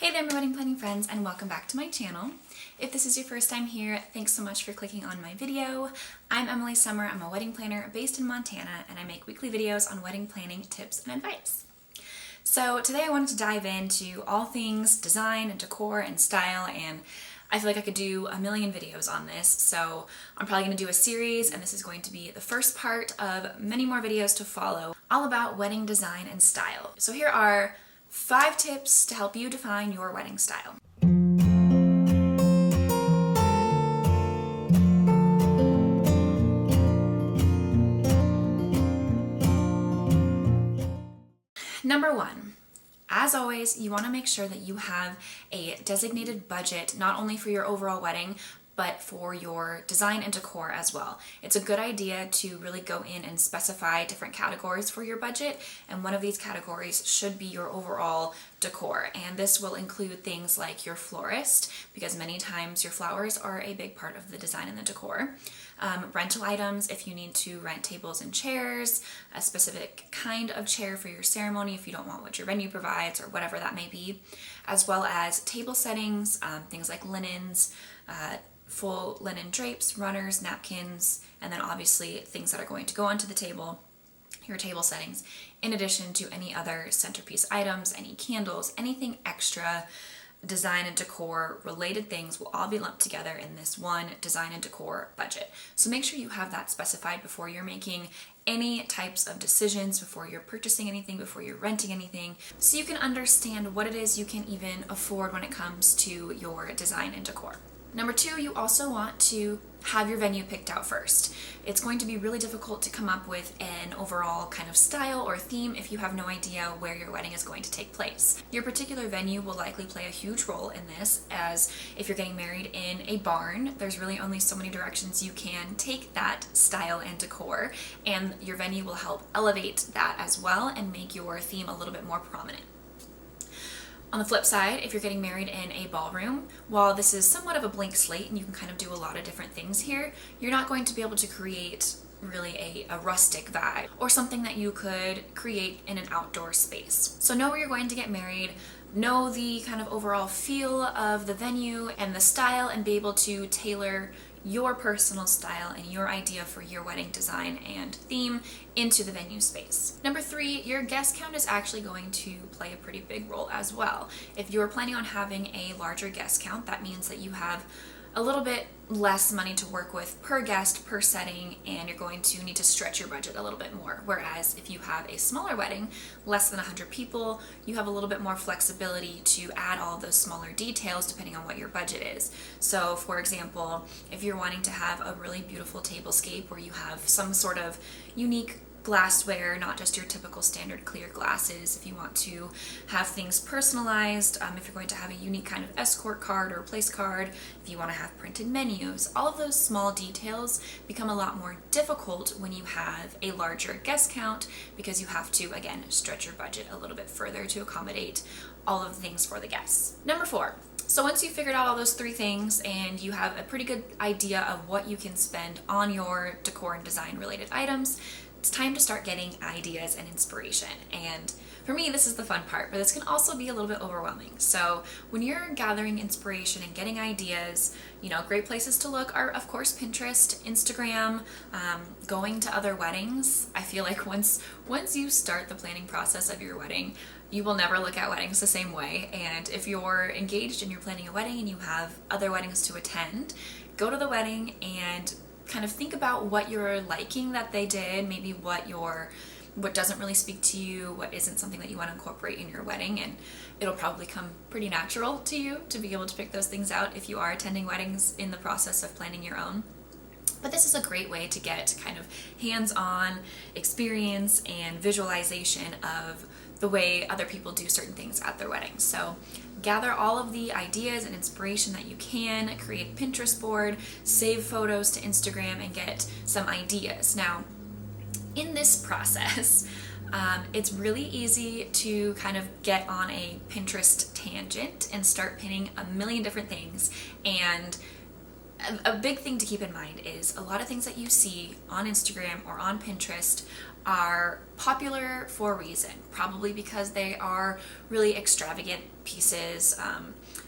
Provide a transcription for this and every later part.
Hey there, my wedding planning friends, and welcome back to my channel. If this is your first time here, thanks so much for clicking on my video. I'm Emily Summer. I'm a wedding planner based in Montana, and I make weekly videos on wedding planning tips and advice. So today I wanted to dive into all things design and decor and style, and I feel like I could do a million videos on this, so I'm probably going to do a series, and this is going to be the first part of many more videos to follow, all about wedding design and style. So here are 5 tips to help you define your wedding style. Number 1, as always, you want to make sure that you have a designated budget, not only for your overall wedding, but for your design and decor as well. It's a good idea to really go in and specify different categories for your budget, and one of these categories should be your overall decor. And this will include things like your florist, because many times your flowers are a big part of the design and the decor. Rental items, if you need to rent tables and chairs, a specific kind of chair for your ceremony if you don't want what your venue provides or whatever that may be, as well as table settings, things like linens, full linen drapes, runners, napkins, and then obviously things that are going to go onto the table, your table settings, in addition to any other centerpiece items, any candles, anything extra design and decor related things will all be lumped together in this one design and decor budget. So make sure you have that specified before you're making any types of decisions, before you're purchasing anything, before you're renting anything, so you can understand what it is you can even afford when it comes to your design and decor. Number 2, you also want to have your venue picked out first. It's going to be really difficult to come up with an overall kind of style or theme if you have no idea where your wedding is going to take place. Your particular venue will likely play a huge role in this, as if you're getting married in a barn, there's really only so many directions you can take that style and decor, and your venue will help elevate that as well and make your theme a little bit more prominent. On the flip side, if you're getting married in a ballroom, while this is somewhat of a blank slate and you can kind of do a lot of different things here, you're not going to be able to create really a rustic vibe or something that you could create in an outdoor space. So know where you're going to get married, know the kind of overall feel of the venue and the style, and be able to tailor your personal style and your idea for your wedding design and theme into the venue space. Number 3, your guest count is actually going to play a pretty big role as well. If you're planning on having a larger guest count, that means that you have a little bit less money to work with per guest, per setting, and you're going to need to stretch your budget a little bit more. Whereas if you have a smaller wedding, less than 100 people, you have a little bit more flexibility to add all of those smaller details depending on what your budget is. So for example, if you're wanting to have a really beautiful tablescape where you have some sort of unique glassware, not just your typical standard clear glasses, if you want to have things personalized, if you're going to have a unique kind of escort card or place card, if you want to have printed menus, all of those small details become a lot more difficult when you have a larger guest count, because you have to, again, stretch your budget a little bit further to accommodate all of the things for the guests. Number 4. So once you've figured out all those 3 things and you have a pretty good idea of what you can spend on your decor and design related items, it's time to start getting ideas and inspiration. And for me, this is the fun part, but this can also be a little bit overwhelming. So when you're gathering inspiration and getting ideas, great places to look are, of course, Pinterest, Instagram, going to other weddings. I feel like once you start the planning process of your wedding, you will never look at weddings the same way. And if you're engaged and you're planning a wedding and you have other weddings to attend, go to the wedding and kind of think about what you're liking that they did, maybe what doesn't really speak to you, what isn't something that you want to incorporate in your wedding, and it'll probably come pretty natural to you to be able to pick those things out if you are attending weddings in the process of planning your own. But this is a great way to get kind of hands-on experience and visualization of the way other people do certain things at their weddings. So gather all of the ideas and inspiration that you can, create a Pinterest board, save photos to Instagram, and get some ideas. Now, in this process, it's really easy to kind of get on a Pinterest tangent and start pinning a million different things, and a big thing to keep in mind is a lot of things that you see on Instagram or on Pinterest are popular for a reason, probably because they are really extravagant pieces,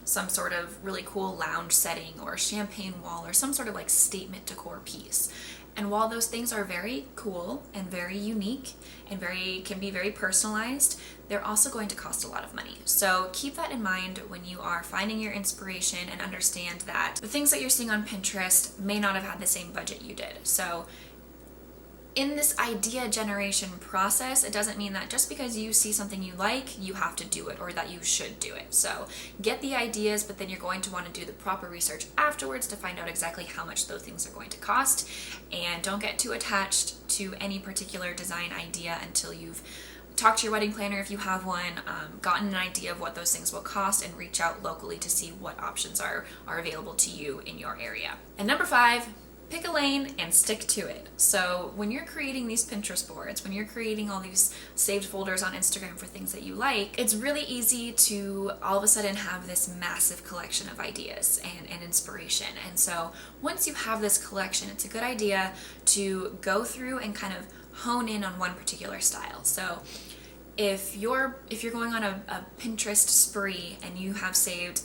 some sort of really cool lounge setting or champagne wall or some sort of like statement decor piece. And while those things are very cool and very unique and can be very personalized, they're also going to cost a lot of money. So keep that in mind when you are finding your inspiration, and understand that the things that you're seeing on Pinterest may not have had the same budget you did. So in this idea generation process, it doesn't mean that just because you see something you like, you have to do it or that you should do it. So get the ideas, but then you're going to want to do the proper research afterwards to find out exactly how much those things are going to cost. And don't get too attached to any particular design idea until you've talked to your wedding planner if you have one, gotten an idea of what those things will cost, and reach out locally to see what options are available to you in your area. And number 5, pick a lane and stick to it. So when you're creating these Pinterest boards, when you're creating all these saved folders on Instagram for things that you like, it's really easy to all of a sudden have this massive collection of ideas and inspiration. And so once you have this collection, it's a good idea to go through and kind of hone in on one particular style. So if you're going on a Pinterest spree and you have saved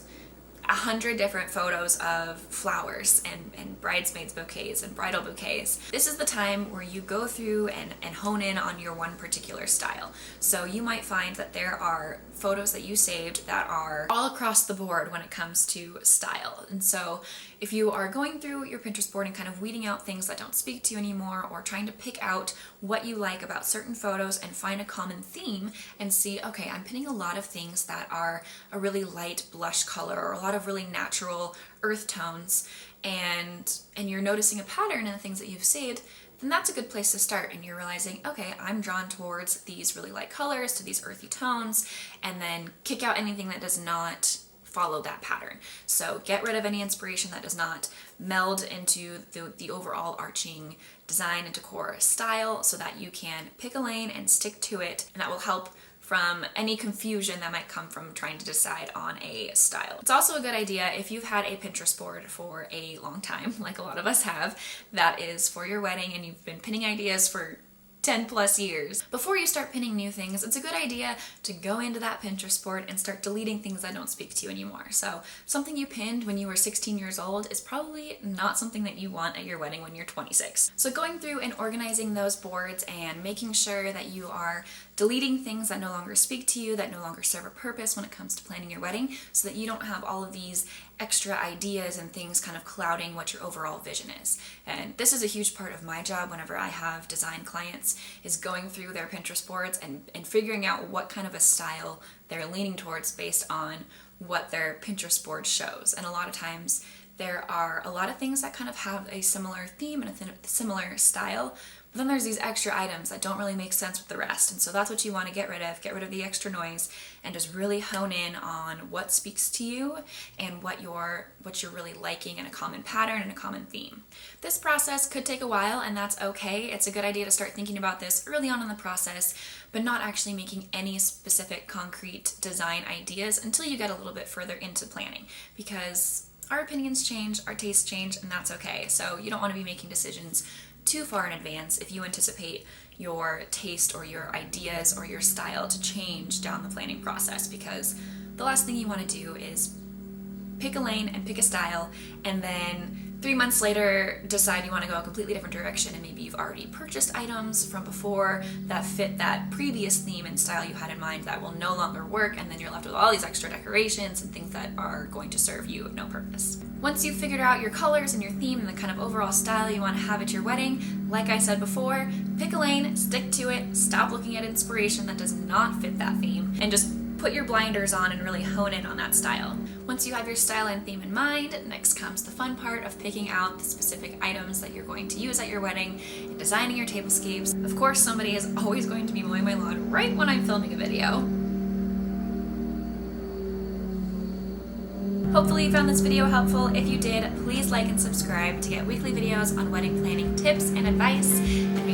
100 different photos of flowers and bridesmaids bouquets and bridal bouquets, this is the time where you go through and hone in on your one particular style. So you might find that there are photos that you saved that are all across the board when it comes to style. And so if you are going through your Pinterest board and kind of weeding out things that don't speak to you anymore, or trying to pick out what you like about certain photos and find a common theme and see, okay, I'm pinning a lot of things that are a really light blush color or a lot of really natural earth tones, and you're noticing a pattern in the things that you've saved, then that's a good place to start. And you're realizing, okay, I'm drawn towards these really light colors, to these earthy tones, and then kick out anything that does not follow that pattern. So get rid of any inspiration that does not meld into the overall arching design and decor style, so that you can pick a lane and stick to it, and that will help from any confusion that might come from trying to decide on a style. It's also a good idea, if you've had a Pinterest board for a long time, like a lot of us have, that is for your wedding, and you've been pinning ideas for 10 plus years. Before you start pinning new things, it's a good idea to go into that Pinterest board and start deleting things that don't speak to you anymore. So something you pinned when you were 16 years old is probably not something that you want at your wedding when you're 26. So going through and organizing those boards and making sure that you are deleting things that no longer speak to you, that no longer serve a purpose when it comes to planning your wedding, so that you don't have all of these extra ideas and things kind of clouding what your overall vision is. And this is a huge part of my job whenever I have design clients, is going through their Pinterest boards and figuring out what kind of a style they're leaning towards based on what their Pinterest board shows. And a lot of times there are a lot of things that kind of have a similar theme and a similar style, but then there's these extra items that don't really make sense with the rest. And so that's what you want to get rid of. Get rid of the extra noise and just really hone in on what speaks to you and what you're really liking in a common pattern and a common theme. This process could take a while, and that's okay. It's a good idea to start thinking about this early on in the process, but not actually making any specific concrete design ideas until you get a little bit further into planning, because our opinions change, our tastes change, and that's okay. So you don't want to be making decisions too far in advance if you anticipate your taste or your ideas or your style to change down the planning process, because the last thing you want to do is pick a lane and pick a style and then 3 months later decide you want to go a completely different direction, and maybe you've already purchased items from before that fit that previous theme and style you had in mind that will no longer work, and then you're left with all these extra decorations and things that are going to serve you no purpose. Once you've figured out your colors and your theme and the kind of overall style you want to have at your wedding, like I said before, pick a lane, stick to it, stop looking at inspiration that does not fit that theme, and just put your blinders on and really hone in on that style. Once you have your style and theme in mind, next comes the fun part of picking out the specific items that you're going to use at your wedding and designing your tablescapes. Of course, somebody is always going to be mowing my lawn right when I'm filming a video. Hopefully you found this video helpful. If you did, please like and subscribe to get weekly videos on wedding planning tips and advice. And